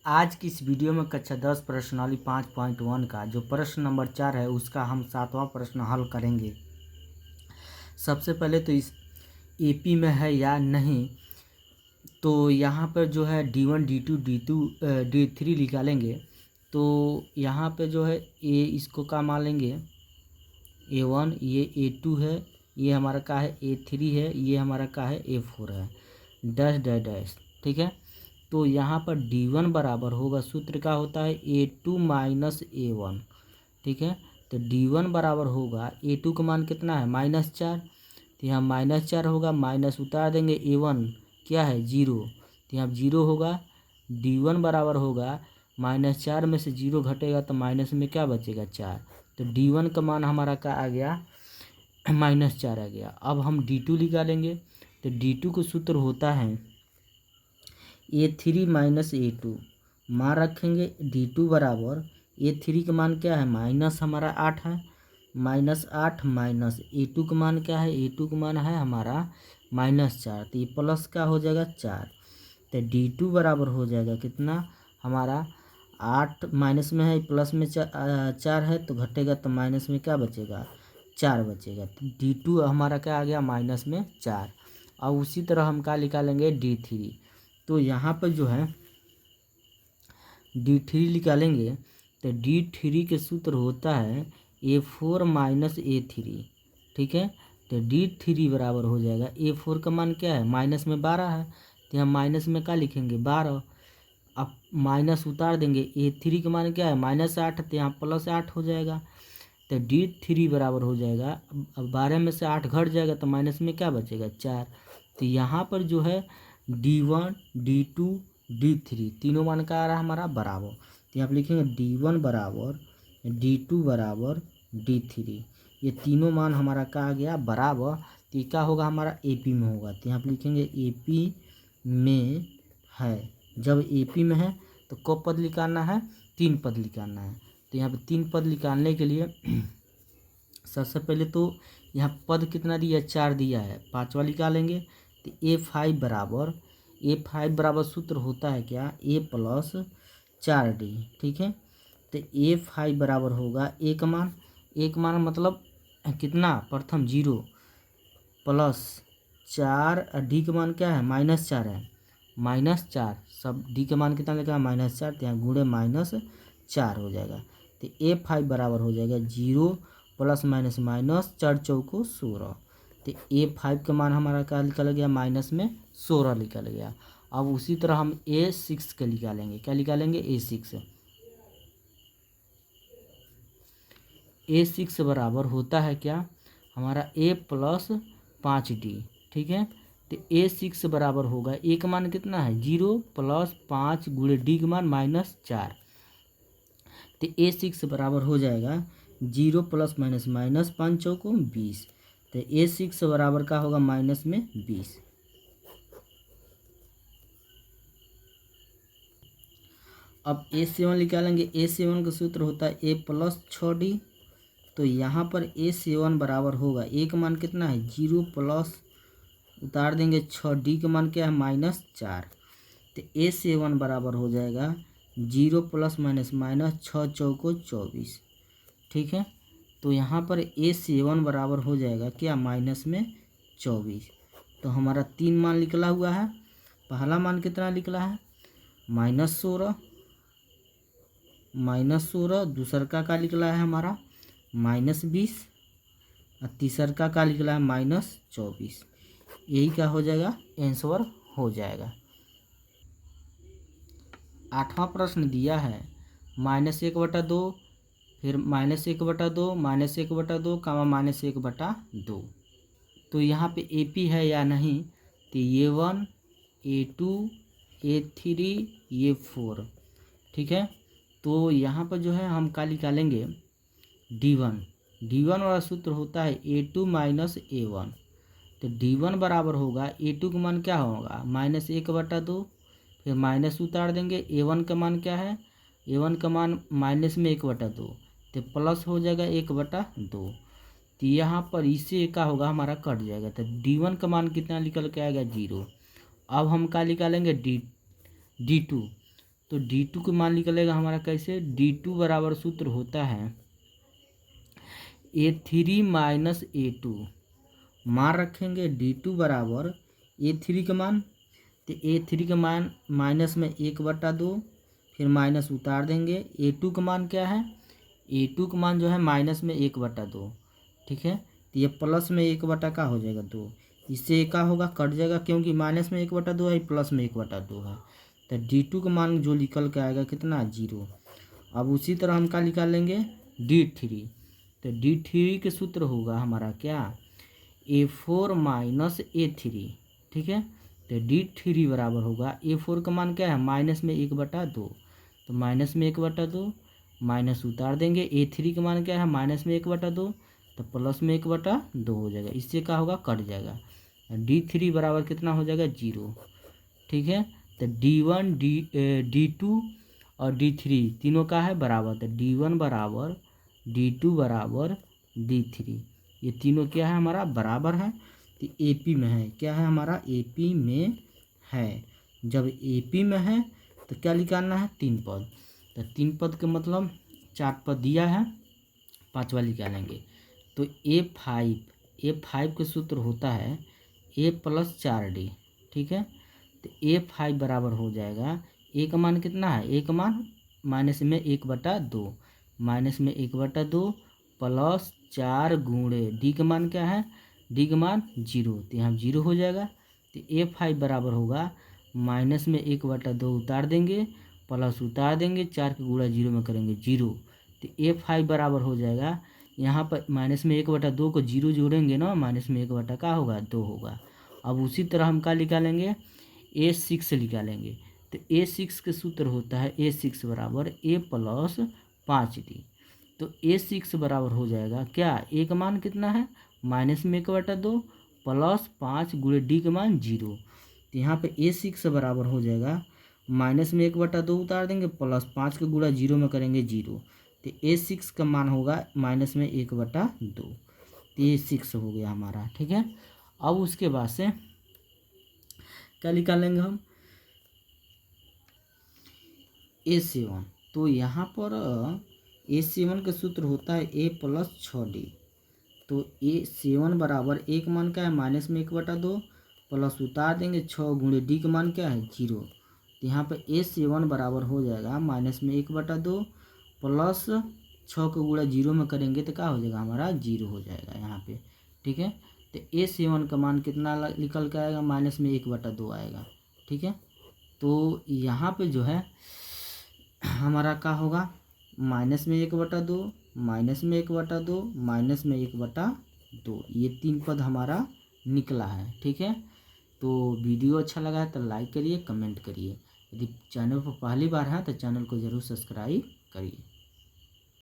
आज की इस वीडियो में कक्षा 10 प्रश्नावली 5.1 का जो प्रश्न नंबर 4 है उसका हम 7वां प्रश्न हल करेंगे। सबसे पहले तो इस एपी में है या नहीं, तो यहाँ पर जो है D1 D2 D3 निकालेंगे। तो यहाँ पे जो है ए इसको क्या मान लेंगे A1, ये A2 है, ये हमारा क्या है A3 है, ये हमारा क्या है A4 है, डैश डैश डैश। ठीक है, तो यहाँ पर D1 बराबर होगा, सूत्र का होता है A2 माइनस A1। ठीक है, तो D1 बराबर होगा A2 का मान कितना है -4, तो यहाँ -4 होगा, माइनस उतार देंगे A1 क्या है 0, तो यहाँ 0 होगा। D1 बराबर होगा -4 में से 0 घटेगा तो माइनस में क्या बचेगा 4, तो D1 का मान हमारा क्या आ गया -4 आ गया। अब हम D2 निकालेंगे, तो D2 का सूत्र होता है A3 माइनस A2, मान रखेंगे D2 बराबर A3 का मान क्या है माइनस हमारा 8 है, -8 माइनस A2 का मान क्या है, A2 का मान है हमारा -4, तो ये प्लस का हो जाएगा 4, तो D2 बराबर हो जाएगा कितना हमारा 8 माइनस में है प्लस में 4 है, तो घटेगा तो माइनस में क्या बचेगा 4 बचेगा, तो D2 हमारा क्या आ गया -4। और उसी तरह हम क्या निकालेंगे D3, तो यहाँ पर जो है D3 निकालेंगे, तो D3 के सूत्र होता है A4 माइनस A3। ठीक है, तो D3 बराबर हो जाएगा A4 का मान क्या है माइनस में 12 है, तो यहाँ माइनस में क्या लिखेंगे 12, अब माइनस उतार देंगे A3 का मान क्या है -8, तो यहाँ +8 हो जाएगा, तो D3 बराबर हो जाएगा, अब 12 में से 8 घट जाएगा तो माइनस में क्या बचेगा 4, तो यहाँ पर जो है D1 D2 D3 तीनों मान का आ रहा है हमारा बराबर, तो यहाँ पर लिखेंगे D1 बराबर D2 बराबर D3, ये तीनों मान हमारा क्या आ गया बराबर, तो ये क्या होगा हमारा AP में होगा, तो यहाँ पर लिखेंगे AP में है। जब AP में है तो कब पद निकालना है 3 पद निकालना है, तो यहाँ पर 3 पद निकालने के लिए सबसे पहले तो यहाँ पद कितना दिया 4 दिया है, 5वां निकालेंगे, तो A5 बराबर सूत्र होता है क्या A प्लस 4D। ठीक है, तो A5 बराबर होगा एक मान मतलब कितना प्रथम 0 प्लस 4, D का मान क्या है -4 है, -4 सब D का मान कितना लिखा है -4, तो यहाँ गुणे -4 हो जाएगा, तो A5 बराबर हो जाएगा 0 प्लस माइनस माइनस 4 चौको 16, तो A5 का मान हमारा क्या निकल गया -16 निकल गया। अब उसी तरह हम A6 का निकालेंगे, क्या निकालेंगे A6 बराबर होता है क्या हमारा A प्लस 5D। ठीक है, तो A6 बराबर होगा एक मान कितना है 0 प्लस 5 गुणे D का मान -4, तो A6 बराबर हो जाएगा 0 प्लस माइनस 5 चौको 20, तो A6 बराबर का होगा -20। अब A7 निकालेंगे, A7 का सूत्र होता है A प्लस 6D, तो यहाँ पर A7 बराबर होगा एक मान कितना है 0 प्लस उतार देंगे 6D का मान क्या है -4, तो A7 बराबर हो जाएगा 0 प्लस माइनस 6 चौको 24। ठीक है, तो यहाँ पर A7 बराबर हो जाएगा क्या -24, तो हमारा 3 मान निकला हुआ है। पहला मान कितना निकला है -16, दूसर का निकला है हमारा -20 और तीसर का निकला है -24, यही क्या हो जाएगा आंसर हो जाएगा। 8वां प्रश्न दिया है -1/2, फिर -1/2 -1/2 कामा -1/2, तो यहाँ पे AP है या नहीं, तो A1 A2 A3 A4। ठीक है, तो यहाँ पर जो है हम क्या निकालेंगे D1 वाला सूत्र होता है A2 माइनस A1, तो D1 बराबर होगा A2 का मान क्या होगा -1/2, फिर माइनस उतार देंगे A1 का मान क्या है A1 का मान -1/2, तो प्लस हो जाएगा 1/2, तो यहाँ पर इससे क्या होगा हमारा कट जाएगा, तो D1 का मान कितना निकल के आएगा 0। अब हम क्या निकालेंगे D2, तो D2 का मान निकलेगा हमारा कैसे, D2 बराबर सूत्र होता है A3 माइनस A2। मान रखेंगे D2 बराबर A3 का मान, तो A3 का मान माइनस में 1/2, फिर माइनस उतार देंगे। A2 का मान क्या है, A2 का मान जो है माइनस में 1/2, ठीक है। तो ये प्लस में 1 का हो जाएगा 2, इससे क्या होगा, कट जाएगा, क्योंकि माइनस में 1/2 है, प्लस में 1/2 है। तो D2 का मान जो निकल के आएगा कितना, 0। अब उसी तरह हम क्या निकाल लेंगे, D3। तो D3 के सूत्र होगा हमारा क्या, A4 माइनस A3, ठीक है। तो D3 बराबर होगा, A4 का मान क्या है, माइनस में 1/2, तो माइनस में 1/2, माइनस उतार देंगे। A3 का मान क्या है, माइनस में 1/2, तो प्लस में 1/2 हो जाएगा, इससे क्या होगा, कट जाएगा। D3 बराबर कितना हो जाएगा, 0, ठीक है। तो D1 D2 और D3 तीनों का है बराबर, तो D1 बराबर D2 बराबर D3, ये तीनों क्या है हमारा, बराबर है। तो AP में है, क्या है हमारा, AP में है। जब AP में है तो क्या निकालना है, 3 पद। तो 3 पद का मतलब 4 पद दिया है, 5वां निकालेंगे। तो A5 का सूत्र होता है A + 4D, ठीक है। तो A5 बराबर हो जाएगा, A का मान कितना है, A का मान माइनस में 1/2, माइनस में 1/2 प्लस 4 गुणे D का मान क्या है, D का मान 0, तो यहाँ 0 हो जाएगा। तो A5 बराबर होगा, माइनस में 1/2 उतार देंगे, प्लस उतार देंगे, 4 का गुणा 0 में करेंगे 0। तो A5 बराबर हो जाएगा, यहाँ पर माइनस में 1/2 को 0 जोड़ेंगे ना, माइनस में 1 क्या होगा, 2 होगा। अब उसी तरह हम क्या निकालेंगे, A6 निकालेंगे। तो A6 के सूत्र होता है A6 बराबर A + 5D। तो A6 बराबर हो जाएगा क्या, A का मान कितना है, माइनस में 1/2 प्लस 5 गुणे D का मान 0। तो यहाँ पे A6 बराबर हो जाएगा, माइनस में 1/2 उतार देंगे, प्लस 5 का गुणा 0 में करेंगे 0। तो A6 का मान होगा माइनस में 1/2। तो A6 हो गया हमारा, ठीक है। अब उसके बाद से क्या निकालेंगे हम, A7। तो यहाँ पर A7 का सूत्र होता है A + 6D। तो A7 बराबर A का मान क्या है, माइनस में 1/2 प्लस उतार देंगे, 6 गुणे D का मान क्या है, 0। तो यहाँ पे A7 बराबर हो जाएगा, माइनस में 1/2 प्लस 6 का गुणा 0 में करेंगे तो क्या हो जाएगा हमारा, 0 हो जाएगा यहाँ पे, ठीक है। तो A7 का मान कितना निकल के आएगा, माइनस में 1/2 आएगा, ठीक है। तो यहाँ पे जो है हमारा क्या होगा, माइनस में 1/2, माइनस में 1/2, माइनस में 1/2, ये 3 पद हमारा निकला है, ठीक है। तो वीडियो अच्छा लगा है तो लाइक करिए, कमेंट करिए। यदि चैनल पर पहली बार है तो चैनल को ज़रूर सब्सक्राइब करिए।